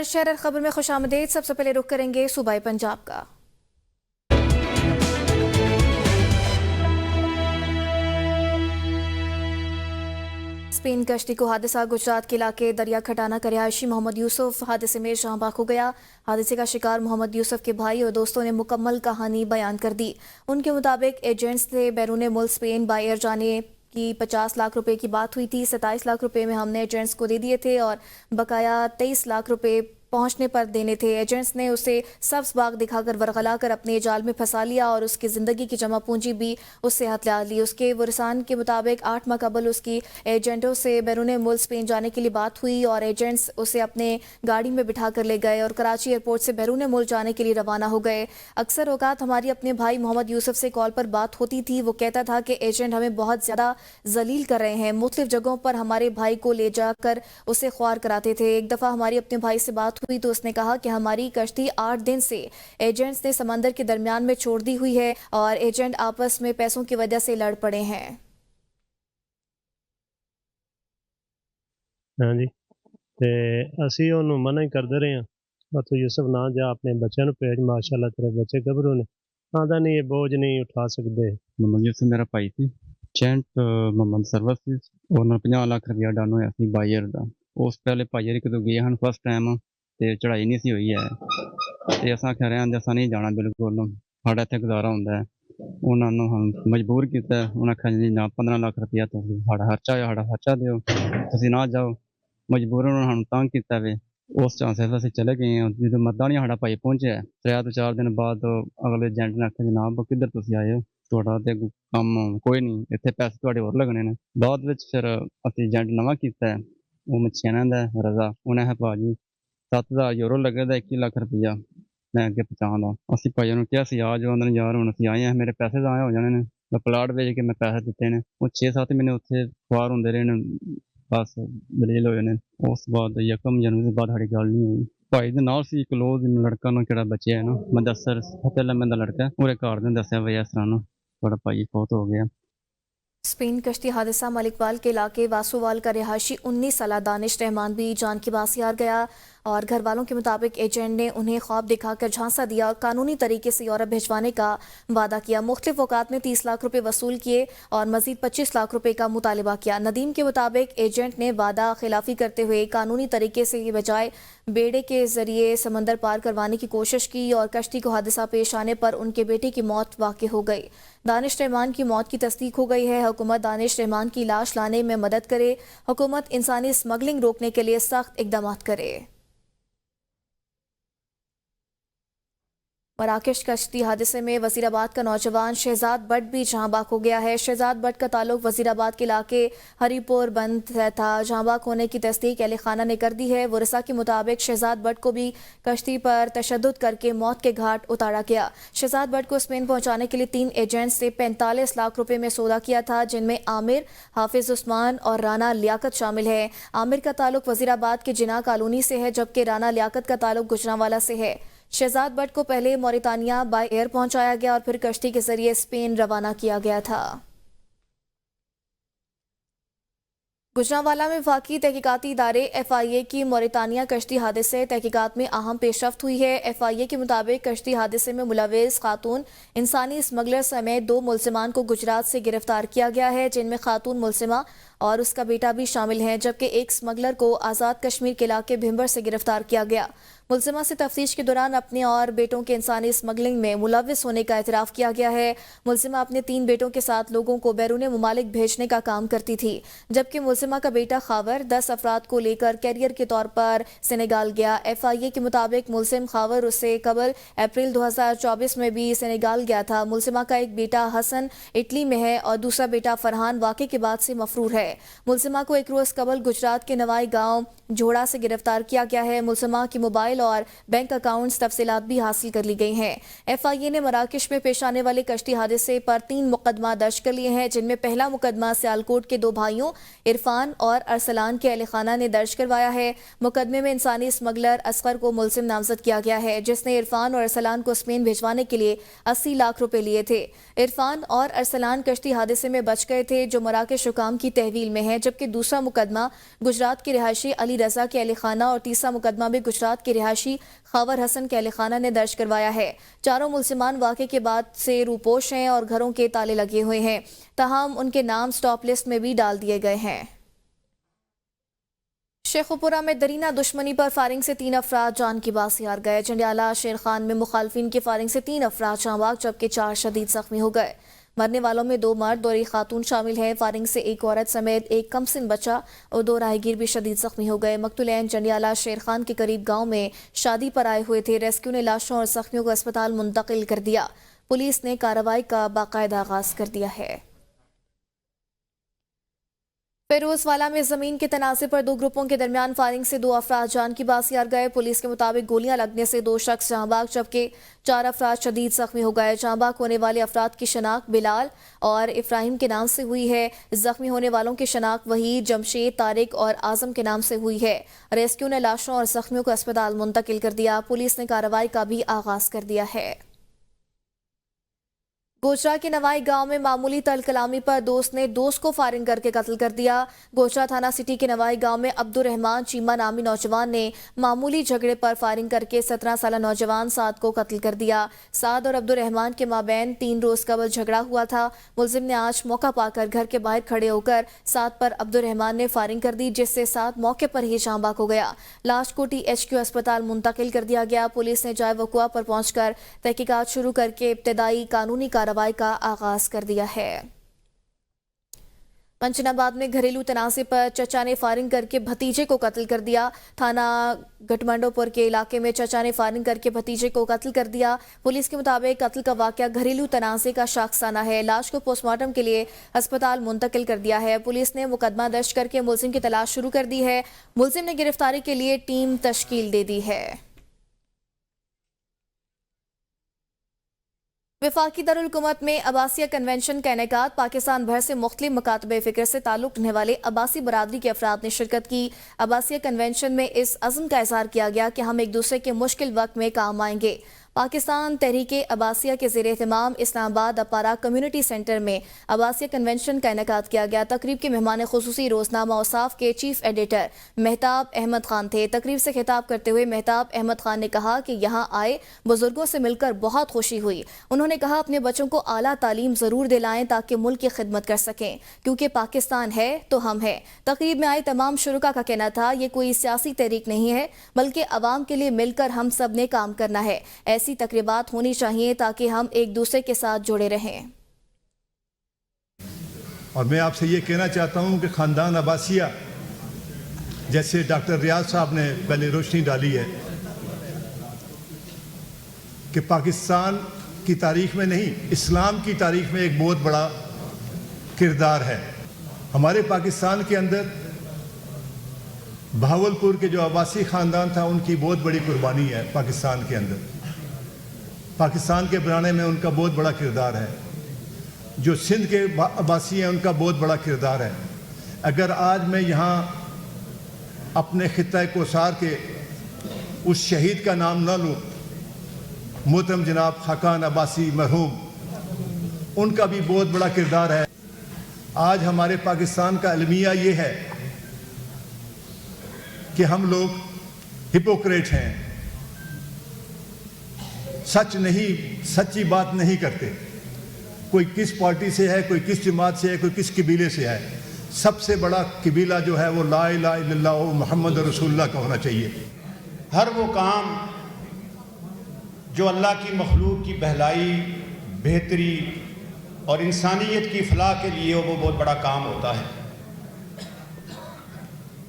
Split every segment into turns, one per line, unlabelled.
हर शहर हर खबर में खुश आमदीद। सबसे पहले रुख करेंगे सूबाई पंजाब का। स्पेन कश्ती को हादसा। गुजरात के इलाके दरिया खटाना का रिहायशी मोहम्मद यूसुफ हादसे में जहाँ बाख हो गया। हादसे का शिकार मोहम्मद यूसुफ के भाई और दोस्तों ने मुकम्मल कहानी बयान कर दी। उनके मुताबिक एजेंट्स से बैरून मुल्क स्पेन बाय एयर जाने की 50 लाख रुपए की बात हुई थी। 27 लाख रुपए में हमने एजेंट्स को दे दिए थे और बकाया 23 लाख रुपए पहुंचने पर देने थे। एजेंट्स ने उसे सब्ज बाग दिखाकर वरगला कर अपने जाल में फंसा लिया और उसकी ज़िंदगी की जमा पूंजी भी उससे हथिया ली। उसके वरसान के मुताबिक 8 माह कबल उसकी एजेंटों से बैरून मुल्क स्पेन जाने के लिए बात हुई और एजेंट्स उसे अपने गाड़ी में बिठा कर ले गए और कराची एयरपोर्ट से बैरून मुल्क जाने के लिए रवाना हो गए। अक्सर औकात हमारी अपने भाई मोहम्मद यूसुफ से कॉल पर बात होती थी। वो कहता था कि एजेंट हमें बहुत ज़्यादा जलील कर रहे हैं। मुख्तलिफ जगहों पर हमारे भाई को ले जाकर उसे ख्वार कराते थे। एक दफ़ा हमारी अपने भाई से बात हुई तो उसने कहा कि हमारी कश्ती 8 दिन से एजेंट्स ने समंदर के दरमियान में छोड़ दी हुई है और एजेंट आपस में पैसों की वजह से लड़ पड़े हैं।
हाँ जी, ते ਅਸੀਂ ਉਹਨੂੰ ਮਨਾ ਹੀ ਕਰਦੇ ਰਹੇ ਹਾਂ। ਤੂੰ ਯੂਸਫ ਨਾ ਜਾ, ਆਪਣੇ ਬੱਚਿਆਂ ਨੂੰ ਭੇਜ, ਮਾਸ਼ਾਅੱਲਾ ਤੇਰੇ ਬੱਚੇ ਗੱਭਰੂ ਨੇ। ਆਂਦਾ ਨਹੀਂ ਇਹ ਬੋਝ ਨਹੀਂ ਉਠਾ ਸਕਦੇ।
ਮੁਹੰਮਦ ਯੂਸਫ ਮੇਰਾ ਭਾਈ ਸੀ। ਚੈਂਟ ਮੁਹੰਮਦ ਸਰਵਰ ਸੀ। ਉਹਨਾਂ 50 ਲੱਖ ਰੁਪਇਆ ਡਨ ਹੋਇਆ ਸੀ ਬਾਈਅਰ ਦਾ। ਉਸ ਪਹਿਲੇ ਭਾਈਅਰ ਕਿਤੋਂ ਗਏ ਹਨ ਫਸਟ ਟਾਈਮ ਤੇ ਚੜ੍ਹਾਈ ਨਹੀਂ ਸੀ ਹੋਈ ਹੈ ਤੇ ਅਸਾਂ ਆਖਿਆ ਰਿਆਂ ਅਸਾਂ ਨਹੀਂ ਜਾਣਾ ਬਿਲਕੁਲ, ਸਾਡਾ ਇੱਥੇ ਗੁਜ਼ਾਰਾ ਹੁੰਦਾ ਹੈ। ਉਹਨਾਂ ਨੂੰ ਹੁਣ ਮਜਬੂਰ ਕੀਤਾ। ਉਹਨਾਂ ਆਖਿਆ ਜੀ ਨਾ 15 ਲੱਖ ਰੁਪਇਆ ਤੁਸੀਂ ਸਾਡਾ ਖਰਚਾ ਦਿਓ, ਤੁਸੀਂ ਨਾ ਜਾਓ। ਮਜਬੂਰਨ ਉਹਨਾਂ ਸਾਨੂੰ ਤੰਗ ਕੀਤਾ ਵੇ। ਉਸ ਚਾਂਸੇ ਅਸੀਂ ਚਲੇ ਗਏ ਹਾਂ। ਜਦੋਂ ਮੱਦਾਂ ਸਾਡਾ ਭਾਈ ਪਹੁੰਚਿਆ 3 ਤੋਂ 4 ਦਿਨ ਬਾਅਦ ਅਗਲੇ ਏਜੰਟ ਨੇ ਆਖਿਆ ਜਨਾਬ ਕਿੱਧਰ ਤੁਸੀਂ ਆਏ ਹੋ, ਤੁਹਾਡਾ ਤੇ ਕੰਮ ਕੋਈ ਨਹੀਂ, ਇੱਥੇ ਪੈਸੇ ਤੁਹਾਡੇ ਹੋਰ ਲੱਗਣੇ ਨੇ। ਬਾਅਦ ਵਿੱਚ ਫਿਰ ਅਸੀਂ ਏਜੰਟ ਨਵਾਂ ਕੀਤਾ, ਉਹ ਮਛੀਆਣਾ ਦਾ ਰਜ਼ਾ। ਉਹਨੇ ਹੈ ਭਾਜੀ 7000 ਯੂਰੋ ਲੱਗੇਗਾ 21 ਲੱਖ ਰੁਪਈਆ ਮੈਂ ਅੱਗੇ ਪਹੁੰਚਾਉਣ ਦਾ। ਅਸੀਂ ਭਾਈਆਂ ਨੂੰ ਕਿਹਾ ਸੀ ਆ ਜਾਓ, ਉਹਨਾਂ ਨੇ ਯਾਰ ਹੁਣ ਅਸੀਂ ਆਏ ਹਾਂ, ਮੇਰੇ ਪੈਸੇ ਤਾਂ ਆਏ ਹੋ ਜਾਣੇ ਨੇ। ਮੈਂ ਪਲਾਟ ਵੇਚ ਕੇ ਮੈਂ ਪੈਸੇ ਦਿੱਤੇ ਨੇ। ਉਹ 6-7 ਮਹੀਨੇ ਉੱਥੇ ਖੁਆਰ ਹੁੰਦੇ ਰਹੇ ਨੇ, ਬਸ ਦਲੀਲ ਹੋਏ ਨੇ। ਉਸ ਤੋਂ ਬਾਅਦ ਯਕਮ ਜਨਵਰੀ ਤੋਂ ਬਾਅਦ ਸਾਡੀ ਗੱਲ ਨਹੀਂ ਹੋਈ। ਭਾਈ ਦੇ ਨਾਲ ਸੀ ਕਲੋਜ਼ ਲੜਕਾ ਨੂੰ ਕਿਹੜਾ ਬੱਚਿਆ ਹੈ ਨਾ ਮੁਦੱਸਰ ਫਤਿਹ ਅਹਿਮਦ ਦਾ ਲੜਕਾ, ਉਹਦੇ ਘਰ ਨੇ ਦੱਸਿਆ ਵੀ ਇਸ ਤਰ੍ਹਾਂ ਨੂੰ ਤੁਹਾਡਾ ਭਾਈ ਫੌਤ ਹੋ ਗਿਆ।
स्पेन कश्ती हादसा। मलिकवाल के इलाके वासुवाल का रिहायशी 19 साल दानिश रहमान भी जान की बासी हार गया और घर वालों के मुताबिक एजेंट ने उन्हें ख्वाब दिखाकर झांसा दिया और कानूनी तरीके से यूरोप भिजवाने का वादा किया। मुख्तलिफ औकात में 30 लाख रुपए वसूल किए और मजीद 25 लाख रुपए का मुतालबा किया। नदीम के मुताबिक एजेंट ने वादा खिलाफी करते हुए कानूनी तरीके से ये बजाय बेड़े के जरिए समंदर पार करवाने की कोशिश की और कश्ती को हादसा पेश आने पर उनके बेटे की मौत वाक़ हो गई। दानिश रहमान की मौत की तस्दीक हो गई है। हुकूमत दानिश रहमान की लाश लाने में मदद करे। हुकूमत इंसानी स्मगलिंग रोकने के लिए सख्त इकदाम करे। मराकश कश्ती हादसे में वजीराबाद का नौजवान शहजाद बट भी जहाँ बाक हो गया है। शहजाद बट का ताल्लुक वजीराबाद के इलाके हरीपुर बंद था। जहाँ बाक होने की तस्दीक अहले खाना ने कर दी है। वरसा के मुताबिक शहजाद बट को भी कश्ती पर तशद्दुद करके मौत के घाट उतारा गया। शहजाद बट को स्पेन पहुँचाने के लिए 3 एजेंट से 45 लाख रुपए में सौदा किया था, जिनमें आमिर, हाफिज उस्मान और राना लियाकत शामिल है। आमिर का ताल्लुक वजीराबाद के जिना कॉलोनी से है, जबकि राना लियाकत का ताल्लुक गुजरांवाला से है। शहजाद बट को पहले मौरितानिया बाय एयर पहुंचाया गया और फिर कश्ती के जरिए स्पेन रवाना किया गया था। गुजरांवाला में वाक़ई तहकीकाती इदारे FIA की मौरितानिया कश्ती हादसे तहकीकात में अहम पेशरफ्त हुई है। FIA के मुताबिक कश्ती हादसे में मुलविस खातून इंसानी स्मगलर समेत 2 मुलजिमान को गुजरात से गिरफ्तार किया गया है, जिनमें खातून मुलजिमा और उसका बेटा भी शामिल हैं, जबकि एक स्मगलर को आज़ाद कश्मीर के इलाके भिम्बर से गिरफ्तार किया गया। मुलजिमा से तफ्तीश के दौरान अपने और बेटों के इंसानी स्मगलिंग में मुलविस होने का एतराफ़ किया गया है। मुलजिमा अपने 3 बेटों के साथ लोगों को बैरून मुमालिक भेजने का काम करती थी, जबकि मुलजिमा का बेटा खावर 10 अफराद को लेकर कैरियर के तौर पर सेनेगाल गया। FIA के मुताबिक मुलजिम खावर उससे कबल अप्रैल 2024 में भी सेनेगाल गया था। मुलजिमा का एक बेटा हसन इटली में है और दूसरा बेटा फरहान वाक़े के बाद से मफरूर है। मुलजिमा को एक रोज़ कबल गुजरात के नवाई गाँव झोड़ा से गिरफ्तार किया गया है। मुलजिमा की मोबाइल और बैंक अकाउंट्स तफसीलात भी हासिल कर ली गई हैं। FIA ने मराकश में पेश आने वाले कश्ती हादसे पर 3 मुकदमा दर्ज कर लिए हैं, जिनमें पहला मुकदमा सियालकोट के 2 भाइयों इरफान और अरसलान के अहले खाना ने दर्ज करवाया है। मुकदमे में इंसानी स्मगलर असगर को मुलजिम नामजद किया गया है, जिसने इरफान और अरसलान को स्पेन भिजवाने के लिए 80 लाख रुपए लिए थे। इरफान और अरसलान कश्ती हादसे में बच गए थे, जो मराकश हुकाम की तहवील तहवील में है, जबकि दूसरा मुकदमा गुजरात के रिहायशी अली रजा के अली खाना और तीसरा मुकदमा भी गुजरात के रिहायशी खावर हसन के अली खाना ने दर्ज करवाया है। चारों मुलजिमान वाक़े के बाद से रूपोश हैं और घरों के ताले लगे हुए हैं, ताहम उनके नाम स्टॉप लिस्ट में भी डाल दिए गए हैं। शेखुपुरा में दरीना दुश्मनी पर फायरिंग से 3 अफराद जान की बासी हार गए। जंडियाला शेर खान में मुखालफिन की फायरिंग से 3 अफराद जांबाग जबकि 4 शदीद जख्मी हो गए। मरने वालों में 2 मर्द और 1 खातून शामिल हैं। फायरिंग से 1 औरत समेत 1 कमसिन बच्चा और 2 राहगीर भी शदीद जख्मी हो गए। मकतूलैन जंडियाला शेर खान के करीब गांव में शादी पर आए हुए थे। रेस्क्यू ने लाशों और जख्मियों को अस्पताल मुंतकिल कर दिया। पुलिस ने कार्रवाई का बाकायदा आगाज कर दिया है। फिरोजवाला में जमीन के तनाज़े पर 2 ग्रुपों के दरमियान फायरिंग से 2 अफराद जान की बासी हार गए। पुलिस के मुताबिक गोलियां लगने से 2 शख्स जांबाग जबकि 4 अफराद शदीद जख्मी हो गए। जांबाग होने वाले अफराद की शनाख्त बिलाल और इब्राहिम के नाम से हुई है। जख्मी होने वालों की शनाख्त वहीद, जमशेद, तारिक और आजम के नाम से हुई है। रेस्क्यू ने लाशों और जख्मियों को अस्पताल मुंतकिल कर दिया। पुलिस ने कार्रवाई का भी आगाज कर दिया है। गोचरा के नवाई गांव में मामूली तल कलामी पर दोस्त ने दोस्त को फायरिंग करके कत्ल कर दिया। गोचरा थाना सिटी के नवाई गांव में अब्दुल रहमान चीमा नामी नौजवान ने मामूली झगड़े पर फायरिंग करके 17 साल नौजवान साद को कत्ल कर दिया। साद और अब्दुल रहमान के माबैन 3 रोज कबल झगड़ा हुआ था। मुलजिम ने आज मौका पाकर घर के बाहर खड़े होकर साद पर अब्दुल रहमान ने फायरिंग कर दी, जिससे साद मौके पर ही जांबाग हो गया। लाश को THQ अस्पताल मुंतकिल कर दिया गया। पुलिस ने जाए वक़ुआ पर पहुंचकर तहकीकात शुरू करके इब्तदाई कानूनी कार्रवाई का आगाज कर दिया है। पंचनाबाद में घरेलू तनाज़े पर चचा ने फायरिंग करके भतीजे को कत्ल कर दिया। थाना गठमंडोपुर के इलाके में चचा ने फायरिंग करके भतीजे को कत्ल कर दिया। पुलिस के मुताबिक कत्ल का वाकया घरेलू तनाज़े का शाखसाना है। लाश को पोस्टमार्टम के लिए अस्पताल मुंतकिल कर दिया है। पुलिस ने मुकदमा दर्ज करके मुलजिम की तलाश शुरू कर दी है। मुलजिम ने गिरफ्तारी के लिए टीम तश्कील दे दी है। वफाकी दारुल हुकूमत में अब्बासिया कन्वेंशन का इनेकाद। पाकिस्तान भर से मुख्तलिफ मकातबे फ़िक्र से ताल्लुक़ रखने वाले अब्बासी बरादरी के अफराद ने शिरकत की। अब्बासिया कन्वेंशन में इस अज़्म का इज़हार किया गया कि हम एक दूसरे के मुश्किल वक्त में काम आएंगे। पाकिस्तान तहरीक अब्बासिया के ज़ेर एहतमाम इस्लामाबाद अपारा कम्युनिटी सेंटर में अब्बासिया कन्वेंशन का इनेकाद किया गया। तकरीब के मेहमान खुसूसी रोजनामा औसाफ के चीफ एडिटर मेहताब अहमद खान थे। तकरीब से खिताब करते हुए मेहताब अहमद खान ने कहा कि यहाँ आए बुजुर्गों से मिलकर बहुत खुशी हुई। उन्होंने कहा अपने बच्चों को आला तालीम ज़रूर दिलाएं ताकि मुल्क की खिदमत कर सकें, क्योंकि पाकिस्तान है तो हम हैं। तकरीब में आए तमाम शुरका का कहना था ये कोई सियासी तहरीक नहीं है, बल्कि अवाम के लिए मिलकर हम सब ने काम करना है। ऐसी तकरीबात होनी चाहिए ताकि हम एक दूसरे के साथ जुड़े रहें।
और मैं आपसे ये कहना चाहता हूँ कि ख़ानदान अब्बासिया, जैसे डॉक्टर रियाज साहब ने पहले रोशनी डाली है कि पाकिस्तान की तारीख़ में नहीं, इस्लाम की तारीख़ में एक बहुत बड़ा किरदार है। हमारे पाकिस्तान के अंदर बहावलपुर के जो अब्बासी ख़ानदान था उनकी बहुत बड़ी कुर्बानी है। पाकिस्तान के अंदर पाकिस्तान के बनाने में उनका बहुत बड़ा किरदार है। जो सिंध के अब्बासी हैं उनका बहुत बड़ा किरदार है। अगर आज मैं यहाँ अपने खित्ता कोसार के उस शहीद का नाम ना लूँ, मोहतरम जनाब खाकान अब्बासी मरहूम, उनका भी बहुत बड़ा किरदार है। आज हमारे पाकिस्तान का अलमिया ये है कि हम लोग हिपोक्रेट हैं, सच नहीं, सच्ची बात नहीं करते। कोई किस पार्टी से है, कोई किस जमात से है, कोई किस कबीले से है। सबसे बड़ा कबीला जो है वो ला इलाहा इल्लल्लाह मुहम्मद रसूलुल्लाह का होना चाहिए।
हर वो काम जो अल्लाह की मखलूक की बहलाई, बेहतरी और इंसानियत की फलाह के लिए वो बहुत बड़ा काम होता है।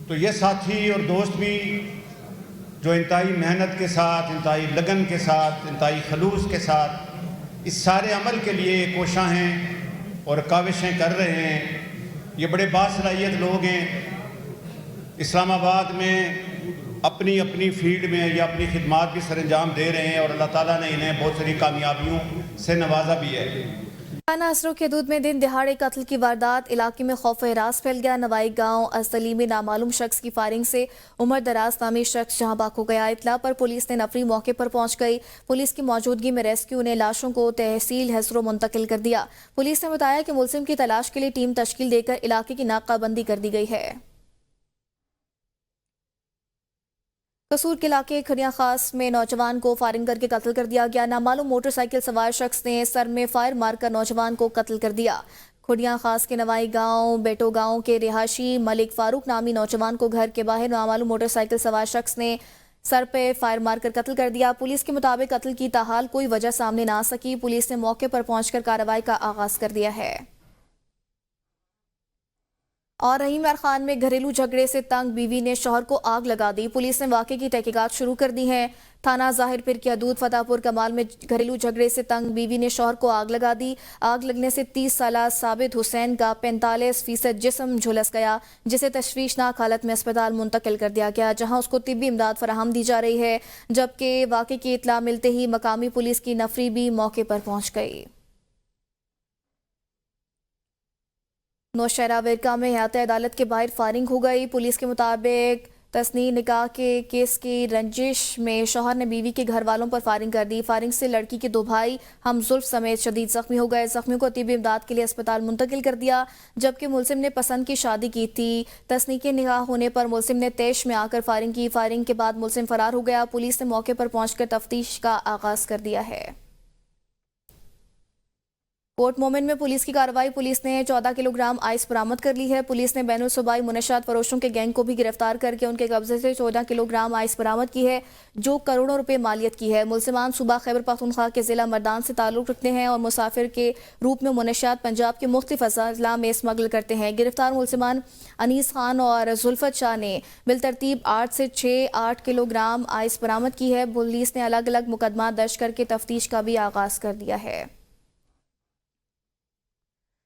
तो ये साथी और दोस्त भी जो इंतहाई मेहनत के साथ, इंतहाई लगन के साथ, इंतहाई खलूस के साथ इस सारे अमल के लिए कोशां हैं और काविशें कर रहे हैं। ये बड़े बासलाहियत लोग हैं। इस्लामाबाद में अपनी अपनी फील्ड में या अपनी खिदमात भी सरंजाम दे रहे हैं और अल्लाह ताला ने इन्हें बहुत सारी कामयाबियों से नवाजा भी है।
नासरों के हदूद में दिन दिहाड़े कत्ल की वारदात, इलाके में खौफ हरास फैल गया। नवाई गांव अजतली में नामालूम शख्स की फायरिंग से उमर दराज नामी शख्स जहां बाक हो गया। इतला पर पुलिस ने नफरी मौके पर पहुंच गई। पुलिस की मौजूदगी में रेस्क्यू ने लाशों को तहसील हसरो मुंतकिल कर दिया। पुलिस ने बताया कि मुलजिम की तलाश के लिए टीम तश्कील देकर इलाके की नाकाबंदी कर दी गई है। कसूर के इलाके खड़िया खास में नौजवान को फायरिंग करके कत्ल कर दिया गया। नामालूम मोटरसाइकिल सवार शख्स ने सर में फायर मारकर नौजवान को कत्ल कर दिया। खुड़िया खास के नवाई गांव बेटो गांव के रिहायशी मलिक फारूक नामी नौजवान को घर के बाहर नामालूम मोटरसाइकिल सवार शख्स ने सर पे फायर मारकर कत्ल कर दिया। पुलिस के मुताबिक कत्ल की ताहाल कोई वजह सामने ना आ सकी। पुलिस ने मौके पर पहुंचकर कार्रवाई का आगाज कर दिया है। और रहीम यार खान में घरेलू झगड़े से तंग बीवी ने शौहर को आग लगा दी। पुलिस ने वाकये की तहकीकात शुरू कर दी है। थाना जाहिर पीर की हदूद फतेहपुर कमाल में घरेलू झगड़े से तंग बीवी ने शौहर को आग लगा दी। आग लगने से 30 साला साबित हुसैन का 45% जिस्म झुलस गया, जिसे तशवीशनाक हालत में अस्पताल मुंतकिल कर दिया गया, जहां उसको तिब्बी इमदाद फराहम दी जा रही है। जबकि वाकये की इतला मिलते ही मकामी पुलिस की नफरी भी मौके पर पहुंच गई। नौशहरा विरका में हयात अदालत के बाहर फायरिंग हो गई। पुलिस के मुताबिक तस्नी निकाह के केस की रंजिश में शौहर ने बीवी के घर वालों पर फायरिंग कर दी। फायरिंग से लड़की के 2 भाई हमजुल्फ समेत शदीद जख्मी हो गए। जख्मियों को तिब्बी इमदाद के लिए अस्पताल मुंतकिल कर दिया। जबकि मुलजिम ने पसंद की शादी की थी। तस्नी के निकाह होने पर मुलजिम ने तेश में आकर फायरिंग की। फायरिंग के बाद मुलजिम फरार हो गया। पुलिस ने मौके पर पहुंचकर तफ्तीश का आगाज कर दिया है। कोट मोमिन में पुलिस की कार्रवाई। पुलिस ने 14 किलोग्राम आइस बरामद कर ली है। पुलिस ने बैनुल सूबाई मुनशात फरोशों के गैंग को भी गिरफ्तार करके उनके कब्जे से 14 किलोग्राम आइस बरामद की है, जो करोड़ों रुपए मालियत की है। मुलजिमान सूबा खैबर पख्तूनख्वा के जिला मर्दान से ताल्लुक रखते हैं और मुसाफिर के रूप में मुनशात पंजाब के मुख्तलिफ अजला में स्मगल करते हैं। गिरफ्तार मुलजिमान अनीस खान और जुल्फत शाह ने बिलतरतीब 8 से 8 किलोग्राम आइस बरामद की है। पुलिस ने अलग अलग मुकदमा दर्ज करके तफ्तीश का भी आगाज कर दिया है।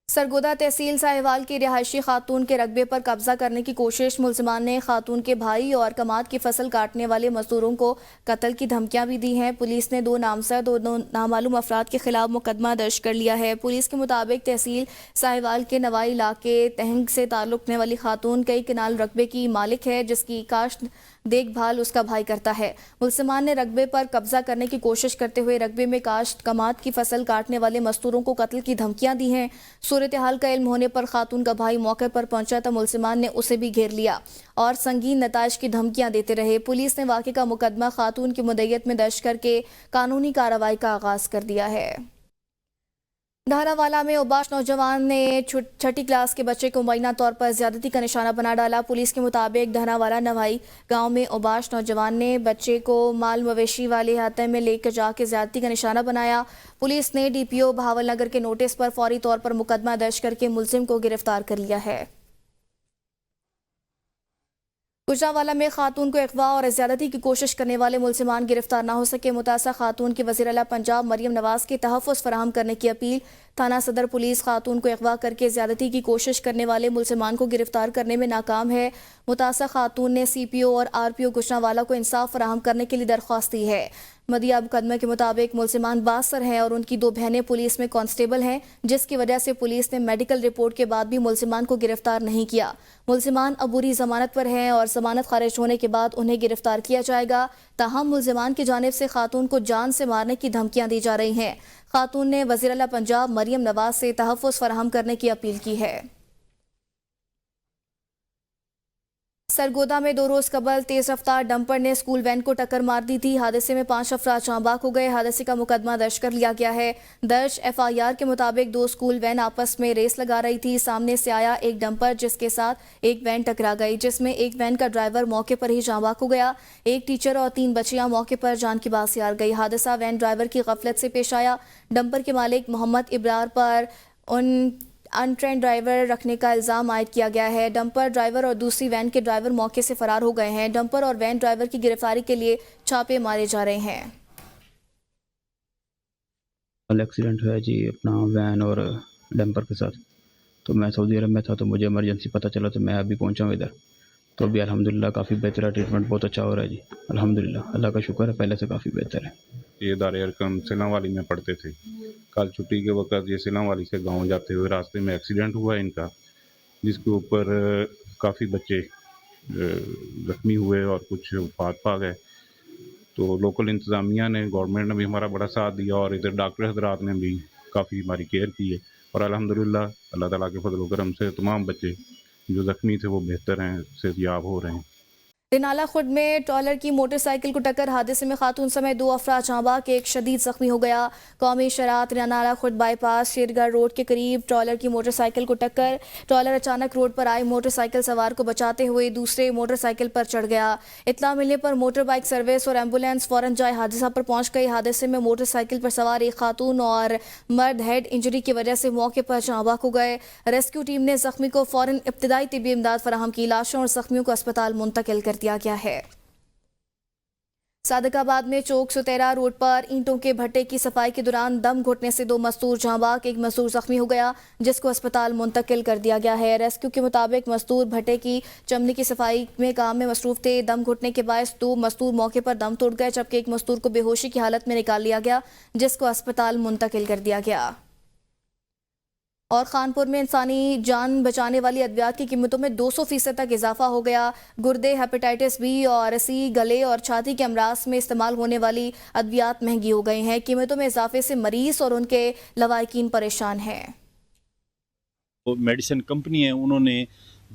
सरगोदा तहसील साहिवाल की रिहायशी खातून के रकबे पर कब्जा करने की कोशिश। मुलजिमान ने खातून के भाई और कमाद की फसल काटने वाले मजदूरों को कत्ल की धमकियां भी दी हैं। पुलिस ने 2 नामजद और 2 नामालूम अफराद के खिलाफ मुकदमा दर्ज कर लिया है। पुलिस के मुताबिक तहसील साहिवाल के नवाई इलाके तहंग से ताल्लुक रखने वाली खातून कई किनाल रकबे की मालिक है, जिसकी काश्त देखभाल उसका भाई करता है। मुलजिमान ने रकबे पर कब्जा करने की कोशिश करते हुए रकबे में काश्त कमाद की फसल काटने वाले मजदूरों को कत्ल की धमकियां दी हैं। सूरत हाल का इल्म होने पर खातून का भाई मौके पर पहुंचा तो मुलजिमान ने उसे भी घेर लिया और संगीन नताइज की धमकियां देते रहे। पुलिस ने वाक़े का मुकदमा खातून की मुद्दत में दर्ज करके कानूनी कार्रवाई का आगाज कर दिया है। धारावाला में उबाश नौजवान ने 6ठी क्लास के बच्चे को मुबैना तौर पर ज्यादती का निशाना बना डाला। पुलिस के मुताबिक धारावाला नवाई गांव में उबाश नौजवान ने बच्चे को माल मवेशी वाले हाथे में लेकर जाके ज्यादती का निशाना बनाया। पुलिस ने DPO बहावल नगर के नोटिस पर फौरी तौर पर मुकदमा दर्ज करके मुलजिम को गिरफ्तार कर लिया है। गुजरांवाला में खातून को अगवा और ज्यादती की कोशिश करने वाले मुलजिमान गिरफ्तार न हो सके। मुतासा खातून की वज़ीर आला पंजाब मरियम नवाज की तहफ़्फ़ुज़ फराहम करने की अपील। थाना सदर पुलिस खातून को अगवा करके ज्यादती की कोशिश करने वाले मुलजिमान को गिरफ्तार करने में नाकाम है। मुतासा खातून ने CPO और RPO गुजरांवाला को इंसाफ फराहम करने के लिए दरख्वास्त दी है। मदिया मुकदमे के मुताबिक मुलजिमान बासर हैं और उनकी 2 बहनें पुलिस में कांस्टेबल हैं, जिसकी वजह से पुलिस ने मेडिकल रिपोर्ट के बाद भी मुलजिमान को गिरफ्तार नहीं किया। मुलजिमान अबूरी जमानत पर हैं और जमानत खारिज होने के बाद उन्हें गिरफ्तार किया जाएगा। ताहम मुलजिमान की जानिब से खातून को जान से मारने की धमकियां दी जा रही हैं। खातून ने वज़ीर आला पंजाब मरियम नवाज से तहफ़्फ़ुज़ फराहम करने की अपील की है। सरगोदा में 2 रोज कबल तेज रफ्तार डंपर ने स्कूल वैन को टक्कर मार दी थी। हादसे में 5 अफराद जांबाक हो गए। हादसे का मुकदमा दर्ज कर लिया गया है। दर्ज FIR के मुताबिक 2 स्कूल वैन आपस में रेस लगा रही थी। सामने से आया एक डंपर जिसके साथ एक वैन टकरा गई, जिसमें एक वैन का ड्राइवर मौके पर ही जांबाक हो गया। एक टीचर और 3 बच्चियां मौके पर जान की बाजी हार गई। हादसा वैन ड्राइवर की गफलत से पेश आया। डंपर के मालिक मोहम्मद इब्रार पर अनट्रेंड ड्राइवर रखने का इल्जाम आयद किया गया है। डंपर ड्राइवर और दूसरी वैन के ड्राइवर मौके से फरार हो गए हैं। डंपर और वैन ड्राइवर की गिरफ्तारी के लिए छापे मारे जा रहे हैं।
एक्सीडेंट हुआ जी अपना वैन और डंपर के साथ। तो मैं सऊदी अरब में था, तो मुझे इमरजेंसी पता चला, तो मैं अभी पहुंचा हूँ इधर। تو ابھی الحمدللہ کافی بہتر ہے، ٹریٹمنٹ بہت اچھا ہو رہا ہے جی، الحمدللہ اللہ کا شکر ہے، پہلے سے کافی بہتر ہے۔
یہ دار ارکم سیلم والی میں پڑھتے تھے۔ کل چھٹی کے وقت یہ سیلم والی سے گاؤں جاتے ہوئے راستے میں ایکسیڈنٹ ہوا ان کا، جس کے اوپر کافی بچے زخمی ہوئے اور کچھ وفات پا گئے۔ تو لوکل انتظامیہ نے، گورنمنٹ نے بھی ہمارا بڑا ساتھ دیا اور ادھر ڈاکٹر حضرات نے بھی کافی ہماری کیئر کی ہے، اور الحمدللہ اللہ تعالیٰ کے فضل و کرم سے تمام بچے جو زخمی تھے وہ بہتر ہیں، صحت یاب ہو رہے ہیں۔
رنالہ خرد میں ٹرالر کی موٹر سائیکل کو ٹکر، حادثے میں خاتون سمیت 2 افراد جاں بحق، ایک شدید زخمی ہو گیا۔ قومی شراعت رنالہ خرد بائی پاس شیرگڑھ روڈ کے قریب ٹرالر کی موٹر سائیکل کو ٹکر، ٹرالر اچانک روڈ پر آئے موٹر سائیکل سوار کو بچاتے ہوئے دوسرے موٹر سائیکل پر چڑھ گیا۔ اطلاع ملنے پر موٹر بائیک سروس اور ایمبولینس فوراً جائے حادثہ پر پہنچ گئی۔ حادثے میں موٹر سائیکل پر سوار ایک خاتون اور مرد ہیڈ انجری کی وجہ سے موقع پر جاں بحق ہو گئے۔ ریسکیو ٹیم نے زخمی کو فوراً ابتدائی طبی امداد فراہم کی، لاشوں اور زخمیوں کو اسپتال منتقل کر دیا گیا ہے۔ صادق آباد میں چوک ستیرا روڈ پر اینٹوں کے بھٹے کی صفائی کے دوران دم گھٹنے سے 2 مزدور جاں بحق، ایک مزدور زخمی ہو گیا جس کو اسپتال منتقل کر دیا گیا ہے۔ ریسکیو کے مطابق مزدور بھٹے کی چمنی کی صفائی میں کام میں مصروف تھے۔ دم گھٹنے کے باعث 2 مزدور موقع پر دم توڑ گئے، جبکہ ایک مزدور کو بے ہوشی کی حالت میں نکال لیا گیا جس کو اسپتال منتقل کر دیا گیا۔ اور خانپور میں انسانی جان بچانے والی ادویات کی قیمتوں میں 200% تک اضافہ ہو گیا۔ گردے، ہیپیٹائٹس بی اور سی، گلے اور چھاتی کے امراض میں استعمال ہونے والی ادویات مہنگی ہو گئی ہیں۔ قیمتوں میں اضافے سے مریض اور ان کے لواحقین پریشان ہیں۔
میڈیسن کمپنی ہیں، انہوں نے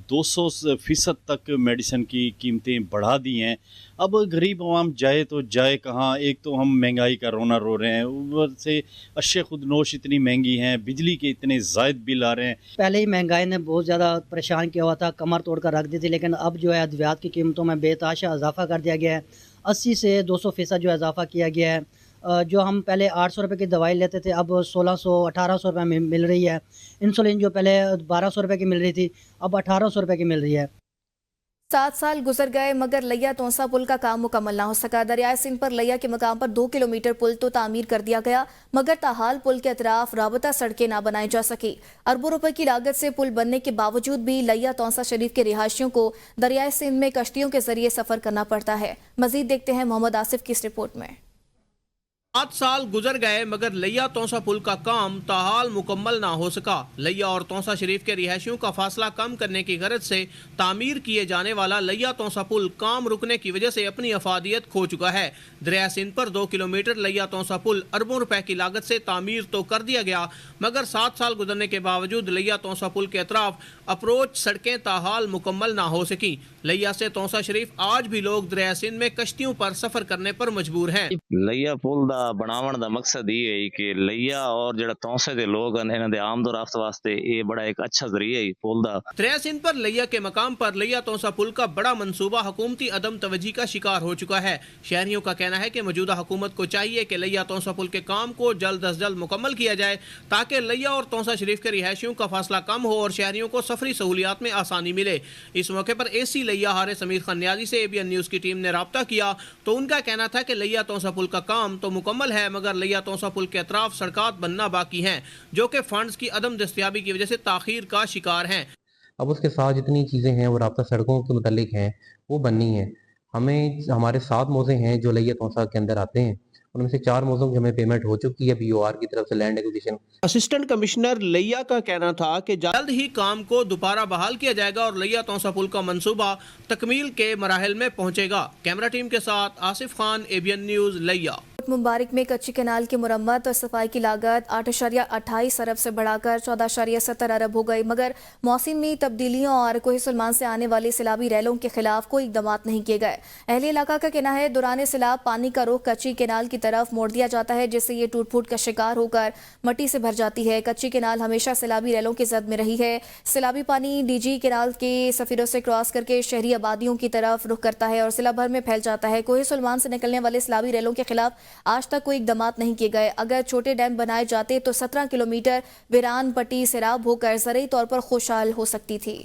200% تک میڈیسن کی قیمتیں بڑھا دی ہیں۔ اب غریب عوام جائے تو جائے کہاں؟ ایک تو ہم مہنگائی کا رونا رو رہے ہیں، اوپر سے اشیاء خود نوش اتنی مہنگی ہیں، بجلی کے اتنے زائد بل آ رہے ہیں۔
پہلے ہی مہنگائی نے بہت زیادہ پریشان کیا ہوا تھا، کمر توڑ کر رکھ دی تھی، لیکن اب جو ہے ادویات کی قیمتوں میں بے تحاشا اضافہ کر دیا گیا ہے۔ 80 سے 200% جو اضافہ کیا گیا ہے۔ جو ہم پہلے 800 روپے کی دوائی لیتے تھے اب 1600 1800 روپے میں مل رہی ہے۔ انسولین جو پہلے 1200 روپے کی مل رہی تھی اب 1800 روپے کی مل رہی ہے۔
7 سال گزر گئے مگر لیا تونسا پل کا کام مکمل نہ ہو سکا۔ دریائے سندھ پر لیا کے مقام پر 2 کلومیٹر پل تو تعمیر کر دیا گیا مگر تاحال پل کے اطراف رابطہ سڑکیں نہ بنائی جا سکی۔ اربوں روپے کی لاگت سے پل بننے کے باوجود بھی لیا تونسا شریف کے رہائشیوں کو دریائے سندھ میں کشتیوں کے ذریعے سفر کرنا پڑتا ہے۔ مزید دیکھتے ہیں محمد آصف کی اس رپورٹ میں۔
7 سال گزر گئے مگر لیا تونسا پل کا کام تاحال مکمل نہ ہو سکا۔ لیا اور تونسا شریف کے رہائشیوں کا فاصلہ کم کرنے کی غرض سے تعمیر کیے جانے والا لیا تونسا پل کام رکنے کی وجہ سے اپنی افادیت کھو چکا ہے۔ دریائے سندھ پر 2 کلومیٹر لیا تونسا پل اربوں روپے کی لاگت سے تعمیر تو کر دیا گیا مگر 7 سال گزرنے کے باوجود لیا تونسا پل کے اطراف اپروچ سڑکیں تاحال مکمل نہ ہو سکیں۔ لیا سے تونسا شریف آج بھی لوگ دریائے سندھ میں کشتیوں پر سفر کرنے پر مجبور ہیں۔
لیا پل دا بناون دا مقصد یہ ہے کہ لیا اور جڑا تونسے دے لوگ انہاں دے آمد و رفت واسطے یہ بڑا ایک اچھا ذریعہ ہے پل دا۔
دریائے سندھ پر لیا کے مقام پر لیا تونسا پل کا بڑا منصوبہ حکومتی عدم توجہی کا شکار ہو چکا ہے۔ شہریوں کا کہنا ہے کہ موجودہ حکومت کو چاہیے کہ لیا تونسا پل کے کام کو جلد از جلد مکمل کیا جائے تاکہ لیا اور تونسا شریف کے رہائشیوں کا فاصلہ کم ہو اور شہریوں کو سفری سہولیات میں آسانی ملے۔ اس موقع پر اے سی لیا حارث امیر خان نیازی سے ABN نیوز کی ٹیم نے رابطہ کیا تو ان کا کہنا تھا کہ لیا تونسا پل کا کام تو مکمل ہے مگر لیا تونسا پل کے اطراف سڑکات بننا باقی ہیں جو کہ فنڈز کی عدم دستیابی کی وجہ سے تاخیر کا شکار ہیں۔
اب اس کے ساتھ جتنی چیزیں ہیں وہ رابطہ سڑکوں کے متعلق ہیں وہ بننی ہیں۔ ہمارے 7 موزے ہیں جو لیا تونسا کے اندر آتے ہیں، ان میں سے 4 موزوں کی ہمیں پیمنٹ ہو چکی ہے BOR کی طرف سے لینڈ ایکوزیشن۔
اسسٹنٹ کمشنر لیا کا کہنا تھا کہ جلد ہی کام کو دوبارہ بحال کیا جائے گا اور لیا تونسا پل کا منصوبہ تکمیل کے مراحل میں پہنچے گا۔ کیمرہ ٹیم کے ساتھ آصف خان، ABN نیوز، لیا۔
مبارک میں کچی کینال کی مرمت اور صفائی کی لاگت 8.28 ارب سے بڑھا کر 14.70 ارب ہو گئی مگر موسمی تبدیلیوں اور کوہ سلمان سے آنے والی سیلابی ریلوں کے خلاف کوئی اقدامات نہیں کیے گئے۔ اہل علاقہ کا کہنا ہے دوران سیلاب پانی کا رخ کچی کینال کی طرف موڑ دیا جاتا ہے جس سے یہ ٹوٹ پھوٹ کا شکار ہو کر مٹی سے بھر جاتی ہے۔ کچی کینال ہمیشہ سیلابی ریلوں کی زد میں رہی ہے۔ سیلابی پانی DG کینال کے سفیروں سے کراس کر کے شہری آبادیوں کی طرف رخ کرتا ہے اور ضلع بھر میں پھیل جاتا ہے۔ کوہ سلمان سے نکلنے والے سیلابی ریلوں کے خلاف آج تک کوئی اقدامات نہیں کیے گئے۔ اگر چھوٹے ڈیم بنائے جاتے تو 17 کلومیٹر ویران پٹی سیراب ہو کر زرعی طور پر خوشحال ہو سکتی تھی۔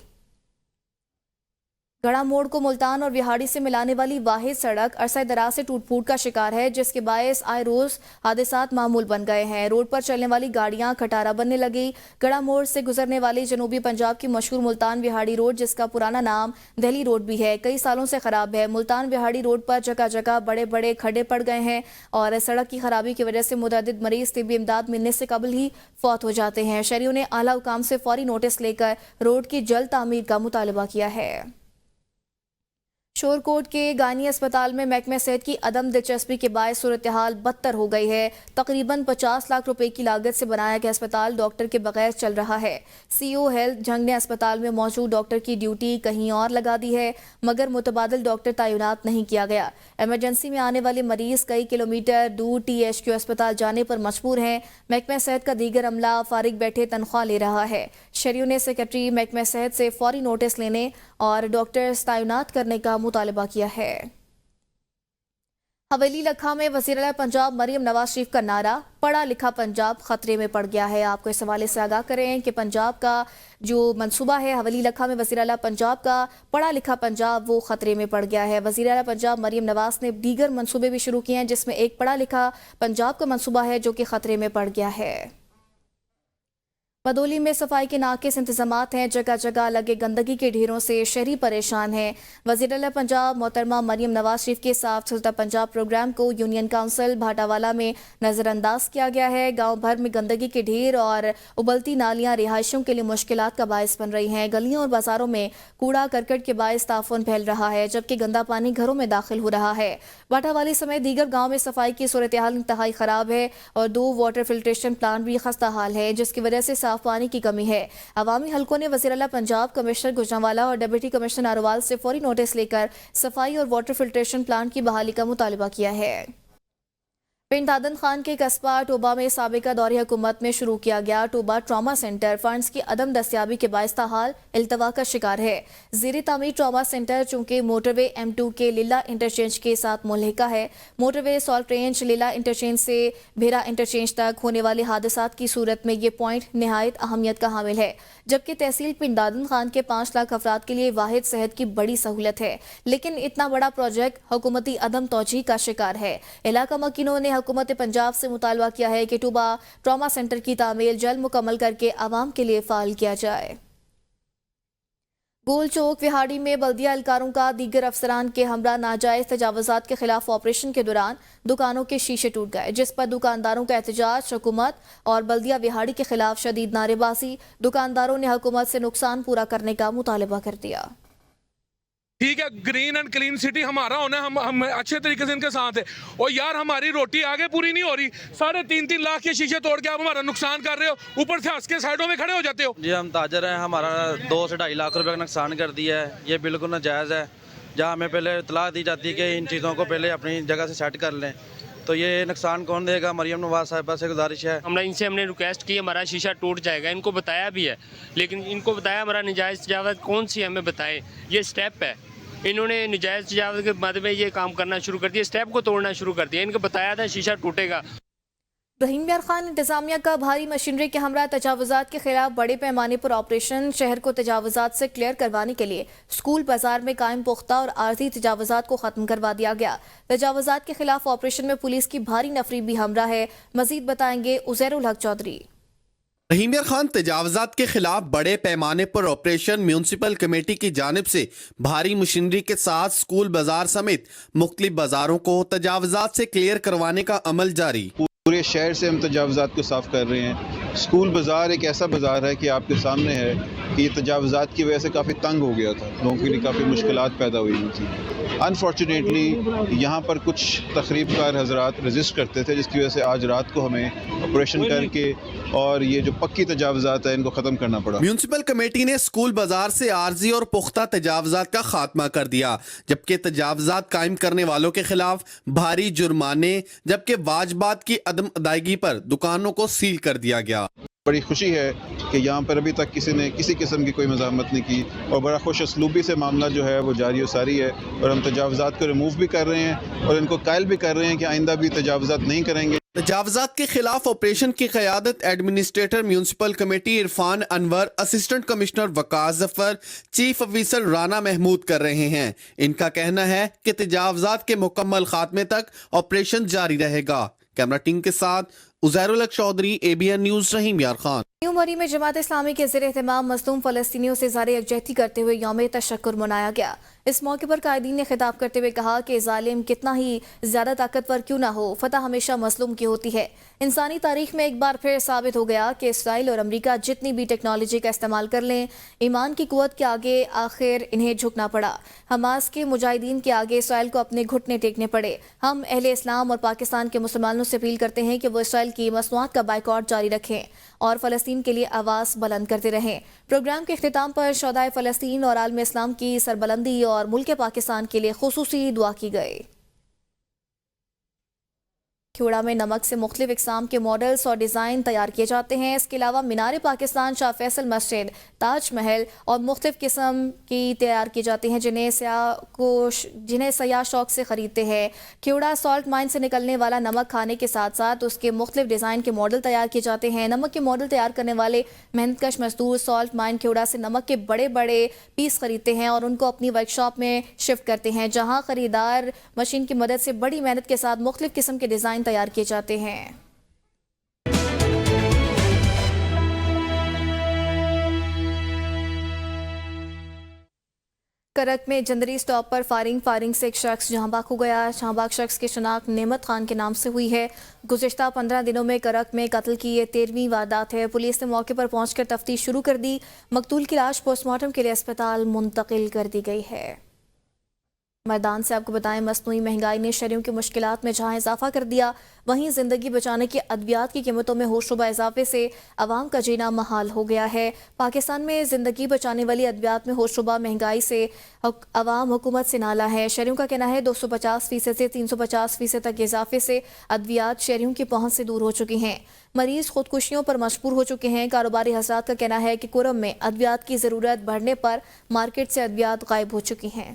गड़ा मोड़ को मुल्तान और विहाड़ी से मिलाने वाली वाहिद सड़क अरसा दराज से टूट फूट का शिकार है, जिसके बायस आए रोज हादसात मामूल बन गए हैं। रोड पर चलने वाली गाड़ियां खटारा बनने लगी। गड़ा मोड़ से गुजरने वाली जनूबी पंजाब की मशहूर मुल्तान विहाड़ी रोड, जिसका पुराना नाम दिल्ली रोड भी है, कई सालों से खराब है। मुल्तान विहाड़ी रोड पर जगह जगह बड़े बड़े खड्डे पड़ गए हैं और सड़क की खराबी की वजह से मुतअद्दिद मरीज तिब्बी इमदाद मिलने से कबल ही फौत हो जाते हैं। शहरियों ने आला हुकाम से फौरी नोटिस लेकर रोड की जल्द तामीर का मुतालबा किया है। शोरकोट के गानी अस्पताल में महकमे सेहत की अदम दिलचस्पी के बायस सूरत हाल बदतर हो गई है। तकरीबन 50 लाख रुपए की लागत से बनाया गया अस्पताल डॉक्टर के बगैर चल रहा है। सीईओ हेल्थ जंग ने अस्पताल में मौजूद डॉक्टर की ड्यूटी कहीं और लगा दी है, मगर मुतबादिल डॉक्टर तैनात नहीं किया गया। इमरजेंसी में आने वाले मरीज कई किलोमीटर दूर THQ अस्पताल जाने पर मजबूर हैं। महकमे सेहत का दीगर अमला फारिग बैठे तनख्वाह ले रहा है। शहरियों ने सेक्रेटरी महकमे सेहत से फौरी नोटिस लेने और डॉक्टर्स तैनात करने का मुतालबा किया है। हवेली लखा में वज़ीर आला पंजाब मरियम नवाज शरीफ का नारा पढ़ा लिखा पंजाब खतरे में पड़ गया है। आपको इस हवाले से आगाह करें कि पंजाब का जो मंसूबा है हवेली लखा में वज़ीर आला पंजाब का पढ़ा लिखा पंजाब वो खतरे में पड़ गया है। वज़ीर आला पंजाब मरियम नवाज ने दीगर मंसूबे भी शुरू किए हैं, जिसमें एक पढ़ा लिखा पंजाब का मंसूबा है जो कि खतरे में पड़ गया है। बदौली में सफाई के नाकिस इंतजामात हैं, जगह जगह लगे गंदगी के ढेरों से शहरी परेशान हैं। वज़ीर आला पंजाब मोहतरमा मरियम नवाज शरीफ के साफ सुथरा पंजाब प्रोग्राम को यूनियन काउंसिल भाटावाला में नज़रअंदाज किया गया है। गांव भर में गंदगी के ढेर और उबलती नालियां रिहायशियों के लिए मुश्किलात का बायस बन रही हैं। गलियों और बाजारों में कूड़ा करकट के बायस ताफुन फैल रहा है, जबकि गंदा पानी घरों में दाखिल हो रहा है। भाटावाली समेत दीगर गाँव में सफाई की सूरत हाल इंतहाई ख़राब है और 2 वाटर फिल्ट्रेशन प्लांट भी खस्ता हाल है, जिसकी वजह से साफ पानी की कमी है। अवामी हलकों ने वज़ीर आला पंजाब कमिश्नर गुजरांवाला और डिप्टी कमिश्नर नारोवाल से फौरी नोटिस लेकर सफाई और वाटर फिल्ट्रेशन प्लांट की बहाली का मुतालबा किया है। पिंड दादन खान के कस्बा टोबा में साबिका दौरे हुकूमत में शुरू किया गया टोबा ट्रामा सेंटर फंड्स की अदम दस्तियाबी के बायस हाल इल्तवा का शिकार है। ज़ेर तामीर ट्रामा सेंटर चूंकि मोटरवे M2 के लीला इंटरचेंज के साथ मुल्हिका है। मोटरवे सॉल्ट रेंज लीला इंटरचेंज से भेरा इंटरचेंज तक होने वाले हादसात की सूरत में ये पॉइंट निहायत अहमियत का हामिल है, जबकि तहसील पिंड दादन खान के 5 लाख अफराद के लिए वाहिद सेहत की बड़ी सहूलत है। लेकिन इतना बड़ा प्रोजेक्ट हुकूमती अदम तौजीह का शिकार है। इलाका मकीनों ने हुकूमत पंजाब से मुतालबा किया है कि टोबा ट्रामा सेंटर की तामीर जल्द मुकम्मल करके आवाम के लिए फाल किया जाए। गोल चौक विहाड़ी में बल्दिया एहलकारों का दीगर अफसरान के हमरा नाजायज तजावुजात के खिलाफ ऑपरेशन के दौरान दुकानों के शीशे टूट गए, जिस पर दुकानदारों का एहतजाज, हुकूमत और बल्दिया विहाड़ी के खिलाफ शदीद नारेबाजी। दुकानदारों ने हुकूमत से नुकसान पूरा करने का मुतालबा कर दिया।
ठीक है, ग्रीन एंड क्लीन सिटी हमारा होना है, हम अच्छे तरीके से इनके साथ है। और यार हमारी रोटी आगे पूरी नहीं हो रही, 3.5 लाख के शीशे तोड़ के आप हमारा नुकसान कर रहे हो, ऊपर से हंस के साइडों में खड़े हो जाते हो।
जी हम ताजर हैं, हमारा 2 से 2.5 लाख रुपए का नुकसान कर दिया है, ये बिल्कुल नाजायज़ है। जहाँ हमें पहले इतला दी जाती है कि इन चीज़ों को पहले अपनी जगह से सेट कर लें, तो ये नुकसान कौन देगा? मरियम नवाज साहिबा से गुजारिश है।
हमने रिक्वेस्ट की, हमारा शीशा टूट जाएगा, इनको बताया भी है, लेकिन इनको बताया हमारा नजायज़ तजावत कौन सी हमें बताए, ये स्टेप है। इन्होंने नजायज़ तजावत के बाद में ये काम करना शुरू कर दिया, स्टेप को तोड़ना शुरू कर दिया। इनको बताया था शीशा टूटेगा।
रहीम यार खान इंतजामिया का भारी मशीनरी के हमरा तजावुजात के खिलाफ बड़े पैमाने पर ऑपरेशन। शहर को तजावुजात से क्लियर करवाने के लिए स्कूल बाजार में कायम पुख्ता और आर्जी तजावुजात को खत्म करवा दिया गया। तजावुजात के खिलाफ ऑपरेशन में पुलिस की भारी नफरी भी हमरा है। मजीद बताएंगे उज़ैरुल हक चौधरी।
रहीम यार खान तजावुजात के खिलाफ बड़े पैमाने पर ऑपरेशन म्यूनसिपल कमेटी की जानिब से भारी मशीनरी के साथ स्कूल बाजार समेत मुख्तलिफ बाजारों को तजावुजात से क्लियर करवाने का अमल जारी।
पूरे शहर से हम तजावुजात को साफ़ कर रहे हैं। स्कूल बाज़ार एक ऐसा बाज़ार है कि आपके सामने है कि ये तजावुजात की वजह से काफ़ी तंग हो गया था, लोगों के लिए काफ़ी मुश्किलात पैदा हुई थी। अनफॉर्चुनेटली यहाँ पर कुछ तकरीबकार हजरात रजिस्ट करते थे, जिसकी वजह से आज रात को हमें ऑपरेशन करके और ये जो पक्की तजावुजात है इनको ख़त्म करना पड़ा।
म्यूनसिपल कमेटी ने स्कूल बाजार से आर्जी और पुख्ता तजावुजात का खात्मा कर दिया, जबकि तजावुजात कायम करने वालों के खिलाफ भारी जुर्माने जबकि वाजबात की अदम अदायगी पर दुकानों को सील कर दिया गया।
बड़ी खुशी है कि यहाँ पर अभी तक किसी ने किसी किस्म की कोई मज़ाहमत नहीं की और बड़ा खुश असलूबी से मामला जो है वो जारी व सारी है और हम तजावुजात को रिमूव भी कर रहे हैं और इनको कायल भी कर रहे हैं कि आइंदा भी तजावुजात नहीं करेंगे।
تجاوزات کے خلاف آپریشن کی قیادت ایڈمنسٹریٹر میونسپل کمیٹی عرفان انور، اسسٹنٹ کمشنر وقاص ظفر، چیف آفیسر رانا محمود کر رہے ہیں۔ ان کا کہنا ہے کہ تجاوزات کے مکمل خاتمے تک آپریشن جاری رہے گا۔ کیمرہ ٹیم کے ساتھ عزیر الحق چودھری، ABN نیوز، رحیم یار خان۔
نیو مری میں جماعت اسلامی کے زیر اہتمام مظلوم فلسطینیوں سے اظہار یکجہتی کرتے ہوئے یوم تشکر منایا گیا۔ اس موقع پر قائدین نے خطاب کرتے ہوئے کہا کہ ظالم کتنا ہی زیادہ طاقتور کیوں نہ ہو، فتح ہمیشہ مظلوم کی ہوتی ہے۔ انسانی تاریخ میں ایک بار پھر ثابت ہو گیا کہ اسرائیل اور امریکہ جتنی بھی ٹیکنالوجی کا استعمال کر لیں، ایمان کی قوت کے آگے آخر انہیں جھکنا پڑا۔ حماس کے مجاہدین کے آگے اسرائیل کو اپنے گھٹنے ٹیکنے پڑے۔ ہم اہل اسلام اور پاکستان کے مسلمانوں سے اپیل کرتے ہیں کہ وہ اسرائیل کی مصنوعات کا بائیکاٹ جاری رکھیں اور فلسطین کے لیے آواز بلند کرتے رہیں۔ پروگرام کے اختتام پر شہدائے فلسطین اور عالم اسلام کی سربلندی اور ملک پاکستان کے لیے خصوصی دعا کی گئی۔ کھیوڑا میں نمک سے مختلف اقسام کے ماڈلز اور ڈیزائن تیار کیے جاتے ہیں۔ اس کے علاوہ مینار پاکستان، شاہ فیصل مسجد، تاج محل اور مختلف قسم کی تیار کی جاتی ہیں جنہیں سیاح شوق سے خریدتے ہیں۔ کھیوڑا سالٹ مائن سے نکلنے والا نمک کھانے کے ساتھ ساتھ اس کے مختلف ڈیزائن کے ماڈل تیار کیے جاتے ہیں۔ نمک کے ماڈل تیار کرنے والے محنت کش مزدور سالٹ مائن کھیوڑا سے نمک کے بڑے بڑے پیس خریدتے ہیں اور ان کو اپنی ورکشاپ میں شفٹ کرتے ہیں، جہاں خریدار مشین کی مدد سے بڑی محنت کے ساتھ مختلف قسم کے ڈیزائن تیار کیے جاتے ہیں۔ کرک میں جندری سٹاپ پر فائرنگ سے ایک شخص جہاں بحق ہو گیا۔ جہاں بحق شخص کی شناخت نعمت خان کے نام سے ہوئی ہے۔ گزشتہ 15 دنوں میں کرک میں قتل کی یہ 13ویں واردات ہے۔ پولیس نے موقع پر پہنچ کر تفتیش شروع کر دی۔ مقتول کی لاش پوسٹ مارٹم کے لیے اسپتال منتقل کر دی گئی ہے۔ میدان سے آپ کو بتائیں، مصنوعی مہنگائی نے شہریوں کی مشکلات میں جہاں اضافہ کر دیا، وہیں زندگی بچانے کی ادویات کی قیمتوں میں ہوش ربا اضافے سے عوام کا جینا محال ہو گیا ہے۔ پاکستان میں زندگی بچانے والی ادویات میں ہوش ربا مہنگائی سے عوام حکومت سے نالا ہے۔ شہریوں کا کہنا ہے 250% سے 350% تک اضافے سے ادویات شہریوں کی پہنچ سے دور ہو چکی ہیں۔ مریض خودکشیوں پر مجبور ہو چکے ہیں۔ کاروباری حضرات کا کہنا ہے کہ کرم میں ادویات کی ضرورت بڑھنے پر مارکیٹ سے ادویات غائب ہو چکی ہیں۔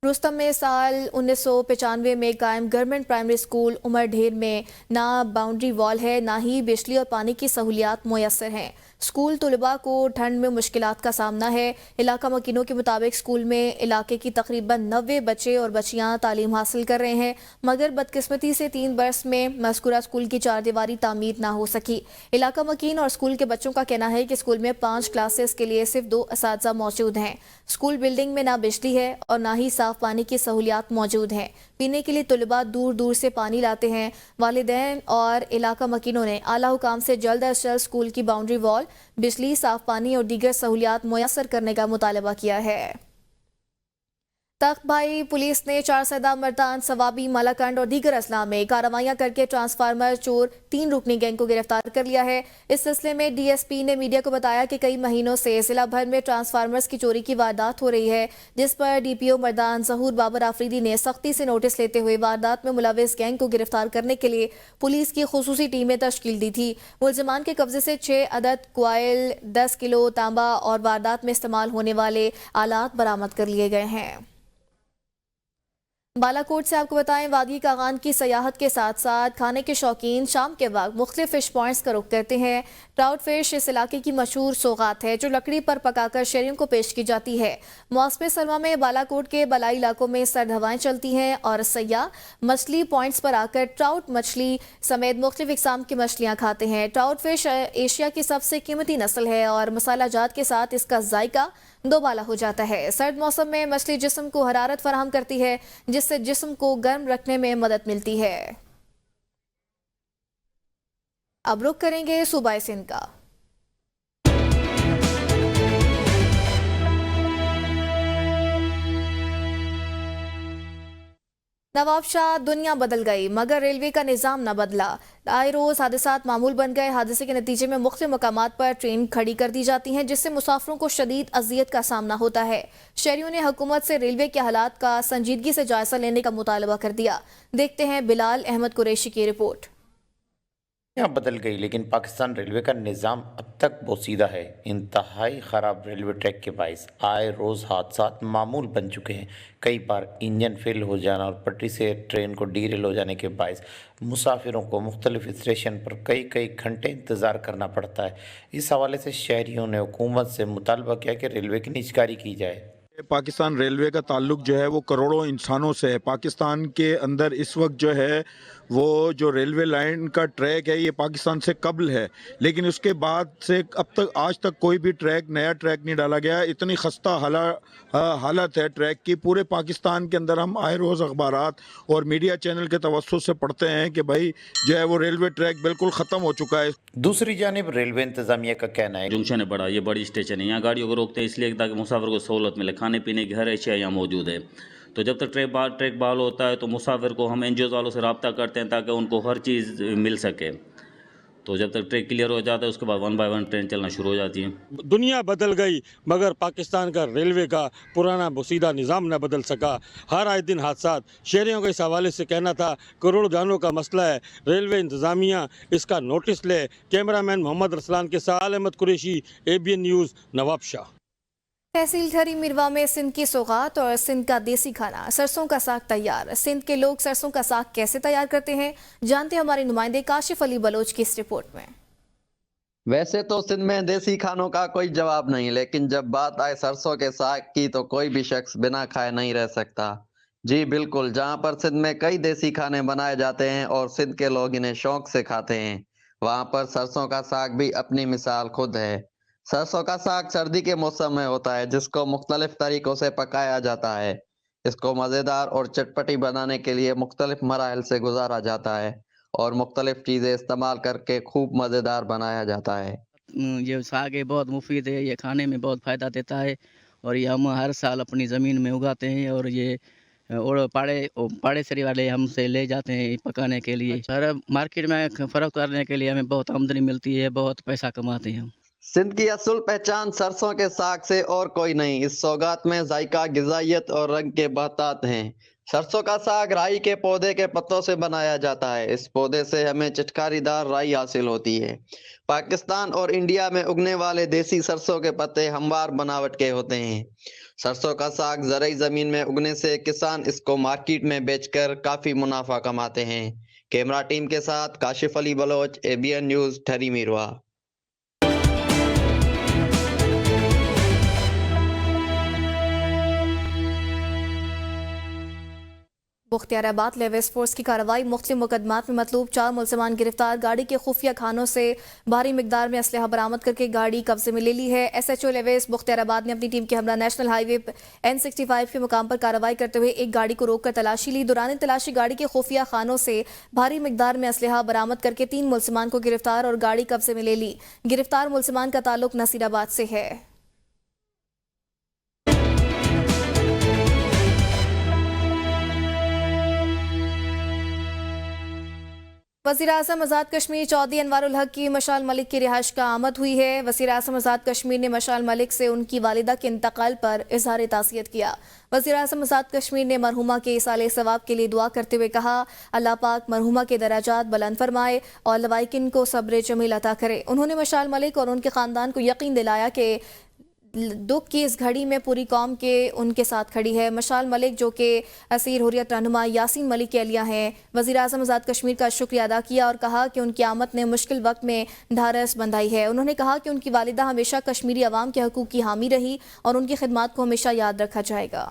رستم میں سال 1995 میں قائم گورنمنٹ پرائمری اسکول عمر ڈھیر میں نہ باؤنڈری وال ہے، نہ ہی بجلی اور پانی کی سہولیات میسر ہیں۔ اسکول طلباء کو ٹھنڈ میں مشکلات کا سامنا ہے۔ علاقہ مکینوں کے مطابق اسکول میں علاقے کی تقریباً 90 بچے اور بچیاں تعلیم حاصل کر رہے ہیں، مگر بدقسمتی سے 3 برس میں مذکورہ اسکول کی 4 دیواری تعمیر نہ ہو سکی۔ علاقہ مکین اور اسکول کے بچوں کا کہنا ہے کہ اسکول میں 5 کلاسز کے لیے صرف 2 اساتذہ موجود ہیں۔ اسکول بلڈنگ میں نہ بجلی ہے اور نہ ہی صاف پانی کی سہولیات موجود ہیں۔ پینے کے لیے طلباء دور دور سے پانی لاتے ہیں۔ والدین اور علاقہ مکینوں نے اعلیٰ حکام سے جلد از جلد اسکول کی باؤنڈری وال، بجلی، صاف پانی اور دیگر سہولیات میسر کرنے کا مطالبہ کیا ہے۔ تخت بھائی پولیس نے 4 سیدہ مردان، ثوابی، مالاکنڈ اور دیگر اضلاع میں کارروائیاں کر کے ٹرانسفارمر چور 3 رکنی گینگ کو گرفتار کر لیا ہے۔ اس سلسلے میں DSP نے میڈیا کو بتایا کہ کئی مہینوں سے ضلع بھر میں ٹرانسفارمرز کی چوری کی واردات ہو رہی ہے، جس پر DPO مردان ظہور بابر آفریدی نے سختی سے نوٹس لیتے ہوئے واردات میں ملوث گینگ کو گرفتار کرنے کے لیے پولیس کی خصوصی ٹیمیں تشکیل دی تھی۔ ملزمان کے قبضے سے 6 عدد کوائل، 10 کلو تانبا اور واردات میں استعمال ہونے والے آلات برآمد کر لیے گئے ہیں۔ بالاکوٹ سے آپ کو بتائیں، وادی کاغان کی سیاحت کے ساتھ ساتھ کھانے کے شوقین شام کے وقت مختلف فش پوائنٹس کا رخ کرتے ہیں۔ ٹراؤٹ فش اس علاقے کی مشہور سوغات ہے جو لکڑی پر پکا کر شہریوں کو پیش کی جاتی ہے۔ موسم سرما میں بالاکوٹ کے بالائی علاقوں میں سرد ہوائیں چلتی ہیں اور سیاح مچھلی پوائنٹس پر آ کر ٹراؤٹ مچھلی سمیت مختلف اقسام کی مچھلیاں کھاتے ہیں۔ ٹراؤٹ فش ایشیا کی سب سے قیمتی نسل ہے اور مسالہ جات کے ساتھ اس کا ذائقہ دوبالا ہو جاتا ہے۔ سرد موسم میں مچھلی جسم کو حرارت فراہم کرتی ہے، جس سے جسم کو گرم رکھنے میں مدد ملتی ہے۔ اب رخ کریں گے صوبہ سندھ کا۔ نواب شاہ، دنیا بدل گئی مگر ریلوے کا نظام نہ بدلا۔ آئے روز حادثات معمول بن گئے۔ حادثے کے نتیجے میں مختلف مقامات پر ٹرین کھڑی کر دی جاتی ہیں، جس سے مسافروں کو شدید اذیت کا سامنا ہوتا ہے۔ شہریوں نے حکومت سے ریلوے کے حالات کا سنجیدگی سے جائزہ لینے کا مطالبہ کر دیا۔ دیکھتے ہیں بلال احمد قریشی کی رپورٹ۔
यहाँ बदल गई, लेकिन पाकिस्तान रेलवे का निज़ाम अब तक बोसीदा है। इंतहाई ख़राब रेलवे ट्रैक के बाइस आए रोज़ हादसात मामूल बन चुके हैं। कई बार इंजन फेल हो जाना और पटरी से ट्रेन को डीरेल हो जाने के बाइस मुसाफिरों को मुख्तलिफ स्टेशन पर कई कई घंटे इंतज़ार करना पड़ता है। इस हवाले से शहरियों ने हुकूमत से मुतालबा किया कि रेलवे की निजकारी की जाए।
पाकिस्तान रेलवे का ताल्लुक जो है वो करोड़ों इंसानों से है। पाकिस्तान के अंदर इस वक्त जो है वो जो रेलवे लाइन का ट्रैक है ये पाकिस्तान से कबल है, लेकिन उसके बाद से अब तक आज तक कोई भी नया ट्रैक नहीं डाला गया। इतनी खस्ता हालत है ट्रैक की। पूरे पाकिस्तान के अंदर हम आए रोज़ अखबारात और मीडिया चैनल के तवज्जुह से पढ़ते हैं कि भाई जो है वो रेलवे ट्रैक बिल्कुल ख़त्म हो चुका है।
दूसरी जानिब रेलवे इंतज़ामिया का कहना है
जंक्शन है बड़ा, ये बड़ी स्टेशन है, यहाँ गाड़ियों को रोकते हैं इसलिए ताकि मुसाफिर को सहूलत मिले, खाने पीने की हर अशिया यहाँ मौजूद है। तो जब तक ट्रैक बहाल होता है तो मुसाफिर को हम एनजीओ वालों से रब्ता करते हैं ताकि उनको हर चीज़ मिल सके। तो जब तक ट्रैक क्लियर हो जाता है उसके बाद 1 बाय 1 ट्रेन चलना शुरू हो जाती है।
दुनिया बदल गई मगर पाकिस्तान का रेलवे का पुराना बोसीदा निज़ाम न बदल सका। हर आए दिन हादसा। शहरियों के इस हवाले से कहना था करोड़ जानों का मसला है, रेलवे इंतज़ामिया इसका नोटिस ले। कैमरामैन मोहम्मद रसलान के साथ अहमद कुरैशी, ABN न्यूज़, नवाबशाह।
तहसील ठहरी मिरवा में सिंध की सौगात और सिंध का देसी खाना सरसों का साग तैयार। सिंध के लोग सरसों का साग कैसे तैयार करते हैं, जानते हैं हमारे नुमाइंदे काशिफ अली बलोच की इस रिपोर्ट में।
वैसे तो सिंध में देसी खानों का कोई जवाब नहीं, लेकिन जब बात आए सरसों के साग की तो कोई भी शख्स बिना खाए नहीं रह सकता। जी बिल्कुल, जहां पर सिंध में कई देसी खाने बनाए जाते हैं और सिंध के लोग इन्हें शौक से खाते हैं, वहां पर सरसों का साग भी अपनी मिसाल खुद है। सरसों का साग सर्दी के मौसम में होता है, जिसको मुख्तलिफ तरीकों से पकाया जाता है। इसको मज़ेदार और चटपटी बनाने के लिए मुख्तलिफ मराहल से गुजारा जाता है और मुख्तलिफ चीज़ें इस्तेमाल करके खूब मज़ेदार बनाया जाता है।
ये साग है बहुत मुफीद है, ये खाने में बहुत फ़ायदा देता है और ये हम हर साल अपनी ज़मीन में उगाते हैं और ये और पाड़ेसरी वाले हमसे ले जाते हैं पकाने के लिए। सर मार्केट में फ़रोख्त करने के लिए हमें बहुत आमदनी मिलती है, बहुत पैसा कमाते हैं हम।
सिंध की असल पहचान सरसों के साग से और कोई नहीं। इस सौगात में जायका, गिज़ाइयत और रंग के बहतात हैं। सरसों का साग राई के पौधे के पत्तों से बनाया जाता है। इस पौधे से हमें चटकारीदार राई हासिल होती है। पाकिस्तान और इंडिया में उगने वाले देसी सरसों के पत्ते हमवार बनावट के होते हैं। सरसों का साग ज़रई ज़मीन में उगने से किसान इसको मार्केट में बेचकर काफ़ी मुनाफा कमाते हैं। कैमरा टीम के साथ Kashif Ali Baloch, ABN news, Thari Mirwah.
मुख्तियाराबाद लेवेस force की कार्रवाई, मुख्तलिफ मुकदमात में मतलूब 4 मुलजमान गिरफ्तार। गाड़ी के खुफिया खानों से भारी मिकदार में असलहा बरामद करके गाड़ी कब्जे में ले ली है। SHO लेवेस मुख्तियाराबाद ने अपनी टीम के हमरा नेशनल हाईवे N65 के मुकाम पर कार्रवाई करते हुए एक गाड़ी को रोककर तलाशी ली। दौरान तलाशी गाड़ी के खुफिया खानों से भारी मिकदार में असलहा बरामद करके 3 मुलजमान को गिरफ्तार और गाड़ी कब्जे में ले ली। गिरफ्तार मुलजमान का ताल्लुक नसीराबाद से है। वज़ीर-ए-आज़म आज़ाद कश्मीर चौधरी अनवारुल हक की मशाल मलिक की रिहाइश का आमद हुई है। वज़ीर-ए-आज़म आज़ाद कश्मीर ने मशाल मलिक से उनकी वालिदा के इंतकाल पर इज़हार ताज़ियत किया। वज़ीर-ए-आज़म आज़ाद कश्मीर ने मरहुमा के इसाले सवाब के लिए दुआ करते हुए कहा, अल्लाह पाक मरहुमा के दराजात बुलंद फरमाए और लवाइकिन को सब्र जमील अता करे। उन्होंने मशाल मलिक और उनके ख़ानदान को यकीन दिलाया कि दुख की इस घड़ी में पूरी कौम के उनके साथ खड़ी है। मशाल मलिक जो कि असीर हुर्रियत रहनुमा यासीन मलिक के अलिया हैं, वज़ीर-ए-आज़म आज़ाद कश्मीर का शुक्रिया अदा किया और कहा कि उनकी आमद ने मुश्किल वक्त में ढारस बंधाई है। उन्होंने कहा कि उनकी वालिदा हमेशा कश्मीरी अवाम के हकूक़ की हामी रही और उनकी खिदमत को हमेशा याद रखा जाएगा।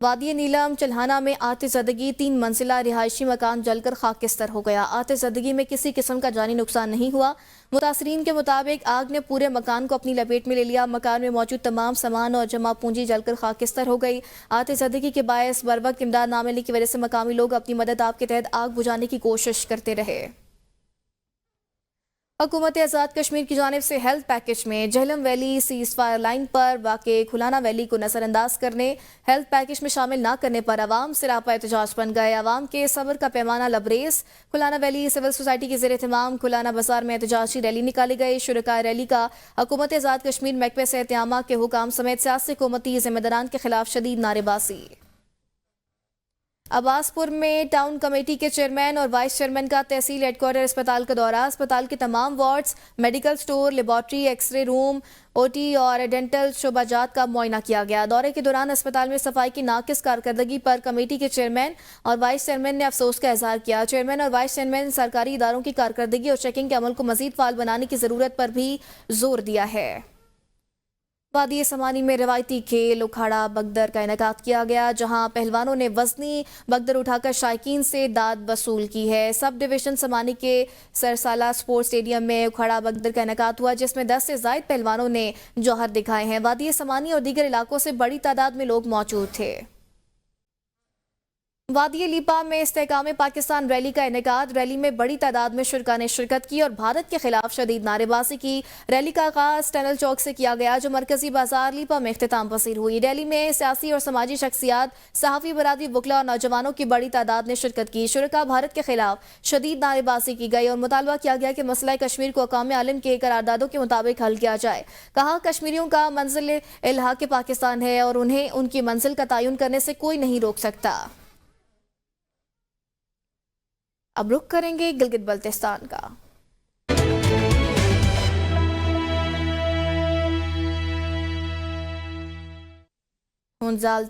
वादी नीलम चल्हाना में आतिशज़दगी, 3 मंजिला रिहायशी मकान जलकर खाकिस्तर हो गया। आतिशज़दगी में किसी किस्म का जानी नुकसान नहीं हुआ। मुतासरीन के मुताबिक आग ने पूरे मकान को अपनी लपेट में ले लिया। मकान में मौजूद तमाम सामान और जमा पूंजी जलकर खाकिस्तर हो गई। आतिशज़दगी के बायस बरवक्त इमदाद ना मिलने की वजह से मकामी लोग अपनी मदद आप के तहत आग बुझाने की कोशिश करते रहे। हुकूमत आज़ाद कश्मीर की जानिब से हेल्थ पैकेज में Jhelum valley cease fire line पर वाक़े खुलाना वैली को नज़रअंदाज करने, हेल्थ पैकेज में शामिल न करने पर अवाम सिरापा एहतजाज बन गए। अवाम के सब्र का पैमाना लबरेज। खुलाना वैली सिविल सोसाइटी के ज़ेर एहतमाम खुलाना बाजार में एहतजाजी रैली निकाली गई। शुरका रैली का हुकूमत आज़ाद कश्मीर महकमे सेहत-ए-आमा के हुकाम समेत सियासी हुकूमती ज़िम्मेदारान के खिलाफ शदीद नारेबाजी। عباسپور میں ٹاؤن کمیٹی کے چیئرمین اور وائس چیئرمین کا تحصیل ہیڈ کوارٹر اسپتال کا دورہ. اسپتال کے تمام wards, medical store, laboratory, X ray room, O T اور ڈینٹل شعبہ جات کا معائنہ کیا گیا. دورے کے دوران اسپتال میں صفائی کی ناقص کارکردگی پر کمیٹی کے چیئرمین اور وائس چیئرمین نے افسوس کا اظہار کیا. چیئرمین اور وائس چیئرمین سرکاری اداروں کی کارکردگی اور چیکنگ کے عمل کو مزید فعال بنانے کی ضرورت پر بھی زور دیا ہے. وادی سمانی میں روایتی کھیل اکھاڑا بگدر کا انعقاد کیا گیا، جہاں پہلوانوں نے وزنی بگدر اٹھا کر شائقین سے داد وصول کی ہے. سب ڈویژن سمانی کے سرسالہ سپورٹ اسٹیڈیم میں اکھاڑا بگدر کا انعقاد ہوا، جس میں 10 سے زائد پہلوانوں نے جوہر دکھائے ہیں. وادی سمانی اور دیگر علاقوں سے بڑی تعداد میں لوگ موجود تھے. وادی لیپا میں استحکام پاکستان ریلی کا انعقاد. ریلی میں بڑی تعداد میں شرکاء نے شرکت کی اور بھارت کے خلاف شدید نعرے بازی کی. ریلی کا آغاز ٹنل چوک سے کیا گیا، جو مرکزی بازار لیپا میں اختتام پذیر ہوئی. ریلی میں سیاسی اور سماجی شخصیات، صحافی برادری، وکلا اور نوجوانوں کی بڑی تعداد نے شرکت کی. شرکاء بھارت کے خلاف شدید نعرے بازی کی گئی اور مطالبہ کیا گیا کہ مسئلہ کشمیر کو اقوام عالم کے قراردادوں کے مطابق حل کیا جائے. کہا کشمیریوں کا منزل الحاق پاکستان ہے اور انہیں ان کی منزل کا تعین کرنے سے کوئی نہیں روک سکتا. اب رخ کریں گے گلگت بلتستان کا.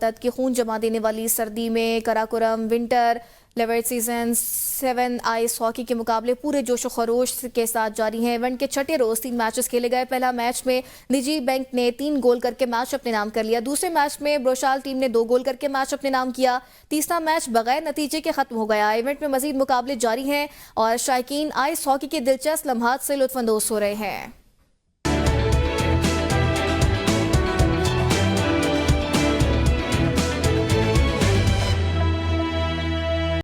تک کی خون جما دینے والی سردی میں Karakoram winter leopard season 7 ice hockey کے مقابلے پورے جوش و خروش کے ساتھ جاری ہیں. ایونٹ کے چھٹے روز 3 میچز کھیلے گئے. پہلا میچ میں نجی بینک نے 3 گول کر کے میچ اپنے نام کر لیا. دوسرے میچ میں بروشال ٹیم نے 2 گول کر کے میچ اپنے نام کیا. تیسرا میچ بغیر نتیجے کے ختم ہو گیا. ایونٹ میں مزید مقابلے جاری ہیں اور شائقین آئس ہاکی کے دلچسپ لمحات سے لطف اندوز ہو رہے ہیں.